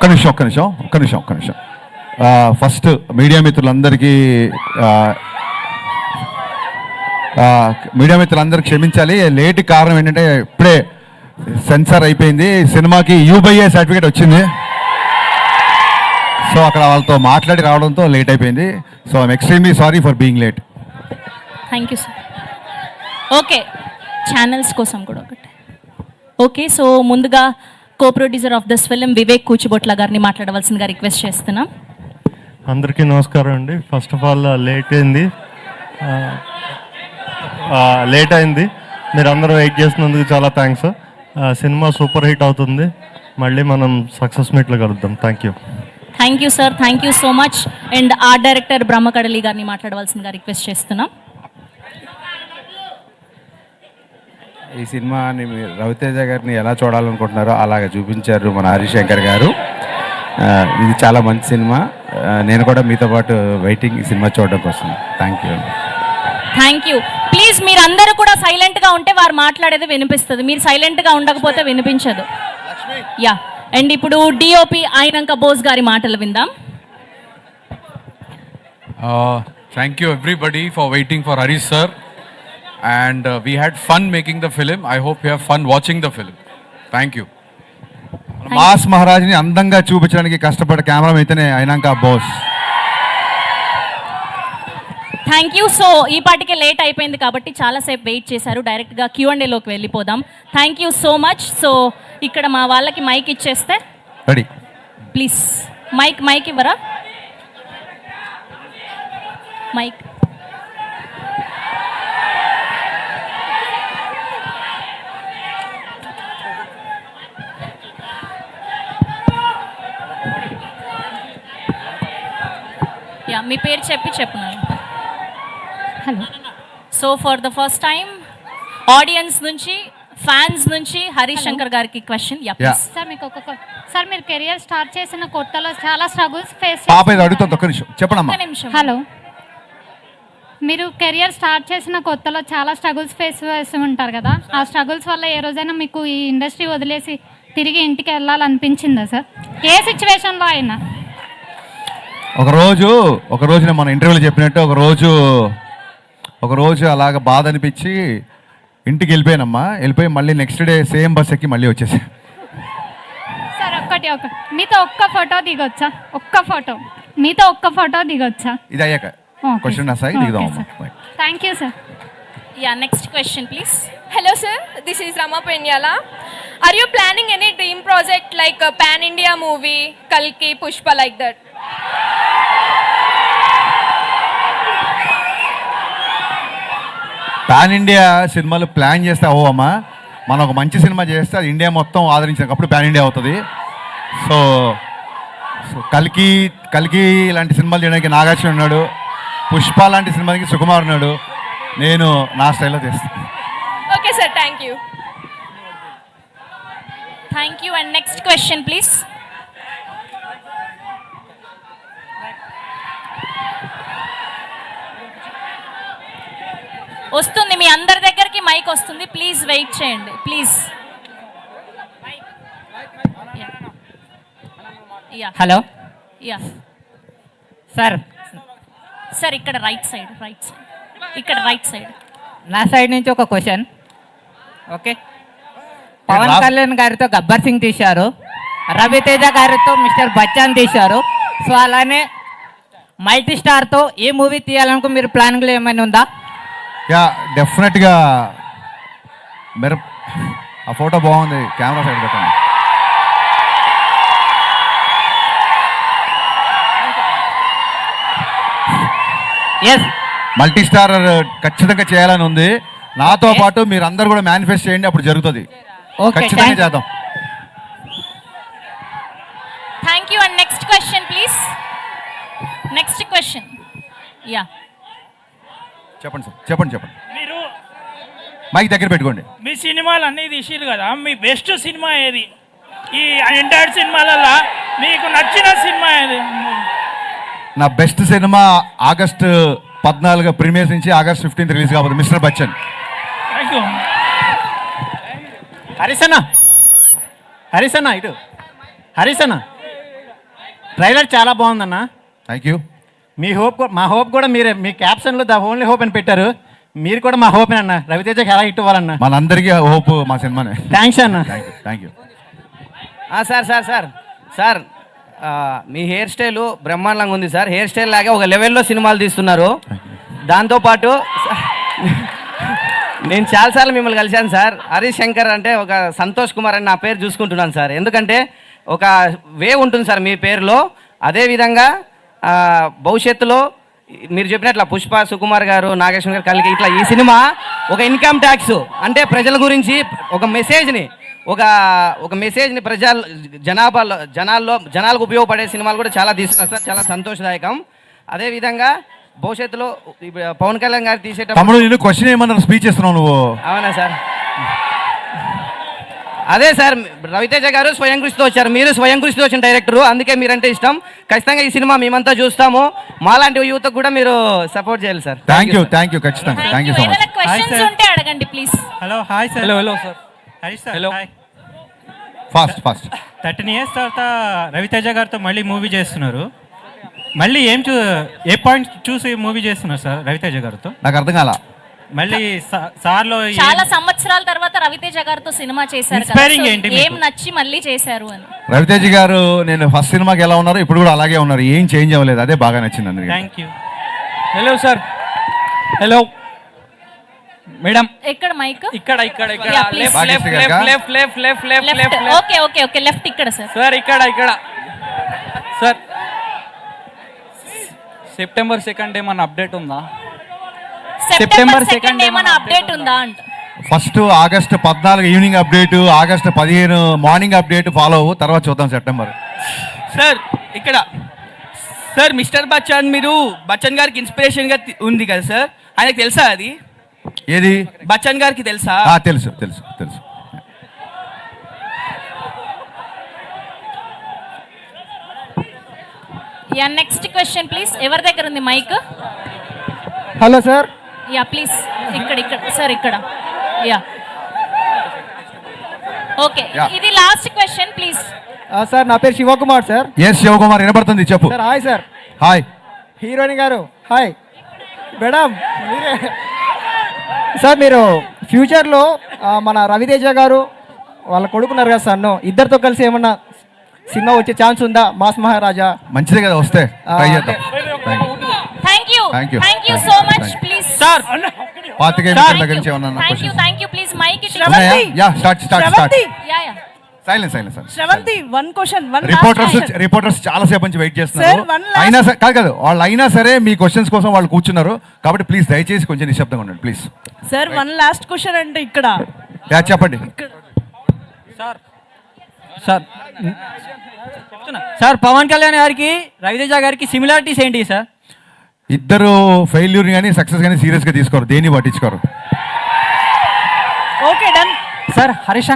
ఒక్క నిమిషం. First media మిత్రులందరికీ క్షమించాలి. లేట్ కారణం ఏంటంటే ఇప్పుడే సెన్సార్ అయిపోయింది, సినిమాకి UBA సర్టిఫికేట్ వచ్చింది. సో అక్కడ వాళ్ళతో మాట్లాడి రావడంతో లేట్ అయిపోయింది. So I'm extremely sorry for being late. Thank you sir. Okay, channels కోసం కూడా ఒకటి. ఓకే, సో ముందుగా co producer of this film Vivek Kuchibotla గారిని మాట్లాడవలసిందిగా రిక్వెస్ట్ చేస్తున్నాం. అందరికీ నమస్కారం అండి. ఫస్ట్ ఆఫ్ ఆల్ లేట్ అయింది, మీరు అందరూ వెయిట్ చేసినందుకు చాలా థ్యాంక్స్. సినిమా సూపర్ హిట్ అవుతుంది, మళ్ళీ మనం సక్సెస్ మీట్లో కలుద్దాం. Thank you sir, thank you so much. And art director Brahmakadali గారిని మాట్లాడవలసిందిగా రిక్వెస్ట్ చేస్తున్నాం. ఈ సినిమాని రవితేజ గారిని ఎలా చూడాలనుకుంటున్నారో అలాగే చూపించారు మన హరిశంకర్ గారు. ఇది చాలా మంచి సినిమా. నేను కూడా మీతో పాటు వెయిటింగ్ ఈ సినిమా చూడడం కోసం. Thank you. ప్లీజ్ మీరు అందరూ కూడా సైలెంట్గా ఉంటే వారు మాట్లాడేది వినిపిస్తుంది, మీరు సైలెంట్గా ఉండకపోతే వినిపించదు. యా, అండ్ ఇప్పుడు DOP అయినంక బోస్ గారి మాటలు విందాం. Thank you everybody for waiting for Harish sir, and we had fun making the film. I hope you have fun watching the film. Thank you. Mass మహారాజ్ని అందంగా చూపించడానికి కష్టపడే కెమెరా అయితేనే అయినాక బోస్. Thank you. సో ఈ పాటికే లేట్ అయిపోయింది కాబట్టి చాలాసేపు వెయిట్ చేశారు. డైరెక్ట్గా Q&Aలోకి వెళ్ళిపోదాం. Thank you so much. So ఇక్కడ మా వాళ్ళకి మైక్ ఇచ్చేస్తే రెడీ ప్లీజ్. మైక్ ఇవ్వరా? మైక్. యా, మీ పేరు చెప్పున్నారు. Hello. So for the first time audience నుంచి, ఫ్యాన్స్ నుంచి హరీష్ శంకర్ గారికి క్వశ్చన్. సార్ మీకు సార్ మీరు కెరియర్ స్టార్ట్ చేసిన కొత్తలో చాలా స్ట్రగుల్స్ ఫేస్ అడుగుతుంది. ఒక్క నిమిషం చెప్పండి. హలో, మీరు కెరియర్ స్టార్ట్ చేసిన కొత్తలో చాలా స్ట్రగుల్స్ ఫేస్ చేస్తూ ఉంటారు కదా, ఆ స్ట్రగుల్స్ వల్ల ఏ రోజైనా మీకు ఈ ఇండస్ట్రీ వదిలేసి తిరిగి ఇంటికి వెళ్ళాలనిపించిందా సార్? ఏ సిచ్యువేషన్లో అయినా? ఒకరోజు నేను మన ఇంటర్వ్యూలో చెప్పినట్టు ఒకరోజు అలాగ బాధ అనిపించి ఇంటికి వెళ్ళిపోయి మళ్ళీ నెక్స్ట్ డే సేమ్ బస్ ఎక్కి మళ్ళీ వచ్చేసి. సార్ మీతో ఒక్క ఫోటో దిగొచ్చా? ఇది అయ్యాక క్వశ్చన్ దిగుదాం. Thank you sir. Yeah, next question please. Hello sir, this is Rama Penyala. Are you planning any dream project like a pan India movie, Kalki, Pushpa, like that? Pan India సినిమాలు plan చేస్తే అమ్మా, మనం ఒక మంచి cinema చేస్తే అది India మొత్తం ఆదరించినప్పుడు pan India అవుతుంది. సో కల్కి లాంటి సినిమాలు చేయడానికి నాగార్జున ఉన్నాడు, పుష్ప లాంటి సినిమాకి సుకుమార్ ఉన్నాడు, నేను నా స్టైల్లో చేస్తాను. Okay sir, thank you. And next question please. వస్తుంది, మీ అందరి దగ్గరికి మైక్ వస్తుంది, ప్లీజ్ వెయిట్ చేయండి ప్లీజ్. హలో. యా సార్ ఇక్కడ రైట్ సైడ్ నా సైడ్ నుంచి ఒక క్వశ్చన్. ఓకే, పవన్ కళ్యాణ్ గారితో గబ్బర్ సింగ్ తీశారు, రవితేజ గారితో మిస్టర్ బచ్చన్ తీశారు. సో అలానే మల్టీ స్టార్తో ఏ మూవీ తీయాలనుకో మీరు ప్లానింగ్లో ఏమైనా ఉందా? యా, డెఫినెట్గా. ఆ ఫోటో బాగుంది, కెమెరా సైడ్ పెట్టండి. ఎస్, మల్టీ స్టార్ ఖచ్చితంగా చేయాలని ఉంది. నాతో పాటు మీరు అందరు కూడా మేనిఫెస్ట్ చేయండి, అప్పుడు జరుగుతుంది. ఖచ్చితంగా చేద్దాం. Thank you. And next question please. Yeah, చెప్పండి సార్, చెప్పండి. మీరు మైక్ దగ్గర పెట్టుకోండి. మీ సినిమాలు అన్నీ తీసిరు కదా, మీ బెస్ట్ సినిమా ఏది? ఈ ఎంటైర్ సినిమాలలో మీకు నచ్చిన సినిమా ఏది? నా బెస్ట్ సినిమా ఆగస్టు 14 ప్రీమియర్స్ నుంచి ఆగస్ట్ 15 రిలీజ్ కాబోతుంది, mister Bachchan. Thank you. Harish అన్న ఇటు. ట్రైలర్ చాలా బాగుందన్న. Thank you. మా హోప్ కూడా మీరే, మీ క్యాప్షన్లో ద ఓన్లీ హోప్ అని పెట్టారు. మీరు కూడా మా హోప్ అన్న. రవితేజకి ఎలా హిట్ ఇవ్వాలన్న. మనందరికీ హోప్ మా సినిమానే. థ్యాంక్స్ అన్న. Thank you. Sir me hair style బ్రహ్మాండంగా ఉంది సార్. హెయిర్ స్టైల్ లాగా ఒక లెవెల్లో సినిమాలు తీస్తున్నారు. దాంతోపాటు నేను చాలాసార్లు మిమ్మల్ని కలిశాను సార్. హరీష్ శంకర్ అంటే ఒక సంతోష్ కుమార్ అని నా పేరు చూసుకుంటున్నాను సార్. ఎందుకంటే ఒక వే ఉంటుంది సార్ మీ పేరులో. అదేవిధంగా భవిష్యత్తులో మీరు చెప్పినట్ల పుష్ప, సుకుమార్ గారు, నాగేశ్వర గారు, కలిగి ఇట్లా ఈ సినిమా ఒక ఇన్కమ్ ట్యాక్స్ అంటే ప్రజల గురించి ఒక మెసేజ్ని జనాలకు ఉపయోగపడే సినిమాలు కూడా చాలా తీస్తున్నారు సార్. చాలా సంతోషదాయకం. అదేవిధంగా భవిష్యత్తులో పవన్ కళ్యాణ్ గారు తమ్ముడు నేను క్వశ్చన్ ఏమన్నా స్పీచ్ ఇస్తున్నావు నువ్వు? అవునా సార్? అదే సార్, రవితేజ గారు స్వయం కృషితో వచ్చారు, మీరు స్వయం కృషితో వచ్చిన డైరెక్టరు, అందుకే మీరంటే ఇష్టం. ఖచ్చితంగా ఈ సినిమా మేమంతా చూస్తాము. మాలాంటి యూత్ కూడా మీరు సపోర్ట్ చేయాలి సార్. థ్యాంక్ యూ ఖచ్చితంగా. Thank you so much. Questions ఉంటే అడగండి please. Hello hi sir. Hello sir. Harish sir. Hello. Fast 13 years తర్వాత రవితేజ గారితో మళ్ళీ మూవీ చేస్తున్నారు. మళ్ళీ ఏ పాయింట్ చూసి మూవీ చేస్తున్నారు సార్ రవితేజ గారితో? నాకు అర్థం కాల. మళ్ళీ సార్లో చాలా సంవత్సరాల తర్వాత రవితేజ గారితో సినిమా చేశారు కదా, Inspiring so ఏంటి మీకు? ఏం నచ్చి మళ్ళీ చేశారు అని. రవితేజ గారు నేను ఫస్ట్ సినిమాకి ఎలా ఉన్నారు ఇప్పుడు కూడా అలాగే ఉన్నారు, ఏం చేంజ్ అవ్వలేదు. అదే బాగా నచ్చింది అందరికీ. Thank you. Hello sir. Hello madam. ఎక్కడ మైక్? ఇక్కడ Yeah, please. Left. Okay left ఇక్కడ సార్. సార్ ఇక్కడ సార్. సెప్టెంబర్ 2nd ఏమన్నా అప్డేట్ ఉందా? సెప్టెంబర్ 2nd ఏమైనా అప్డేట్ ఉందా అంట. First August 14 evening update, August 15 morning update follow అవ్వు, తర్వాత చూద్దాం సెప్టెంబర్. సార్ ఇక్కడ సార్ మిస్టర్ బచ్చన్, మీరు బచ్చన్ గారికి ఇన్స్పిరేషన్గా ఉంది కదా సార్, ఆయనకు తెలుసా అది? ఏది? బచ్చన్ గారికి తెలుసా? తెలుసు. Yeah next question please. ఎవరి దగ్గర ఉంది mic? Hello sir. Yeah please ఇక్కడ సార్ ఇక్కడ. యా ఓకే, ఇది లాస్ట్ క్వశ్చన్ ప్లీజ్. సార్ నా పేరు శివకుమార్ సార్. ఎస్ శివకుమార్, వినపడుతుంది, చెప్పు. Sir hi sir. Hi. Heroine గారు హాయ్. మేడం సార్, మీరు ఫ్యూచర్లో మన రవితేజ గారు వాళ్ళ కొడుకున్నారు కదా సార్, ఇద్దరితో కలిసి ఏమన్నా సినిమా వచ్చే ఛాన్స్ ఉందా? మాస్ మహారాజా. మంచిదే కదా, వస్తే ట్రై చేద్దాం. Thank you so much please sir. పాతిక దగ్గర నుంచి ఏమన్నా questions? Thank you please mike ఉన్నాయా? Yeah start. Yeah silence. Sravanthi, one question. Reporters చాలా సేపు నుంచి వెయిట్ చేస్తున్నారు. Sir, one last- అయినా సరే కాదు వాళ్ళు అయినా సరే మీ క్వశ్చన్స్ కోసం వాళ్ళు కూర్చున్నారు, కాబట్టి ప్లీజ్ దయచేసి కొంచెం నిశ్శబ్దంగా ఉండండి please. Sir one last question అంటే ఇక్కడ చెప్పండి. సార్ పవన్ కళ్యాణ్ గారికి రవితేజ గారికి సిమిలారిటీస్ ఏంటి సార్? ఇద్దరు ఫెయిల్యూర్ కానీ సక్సెస్ కానీ సీరియస్గా తీసుకోరు, దేన్ని పట్టించుకోరు. Okay done. సార్ హరీష్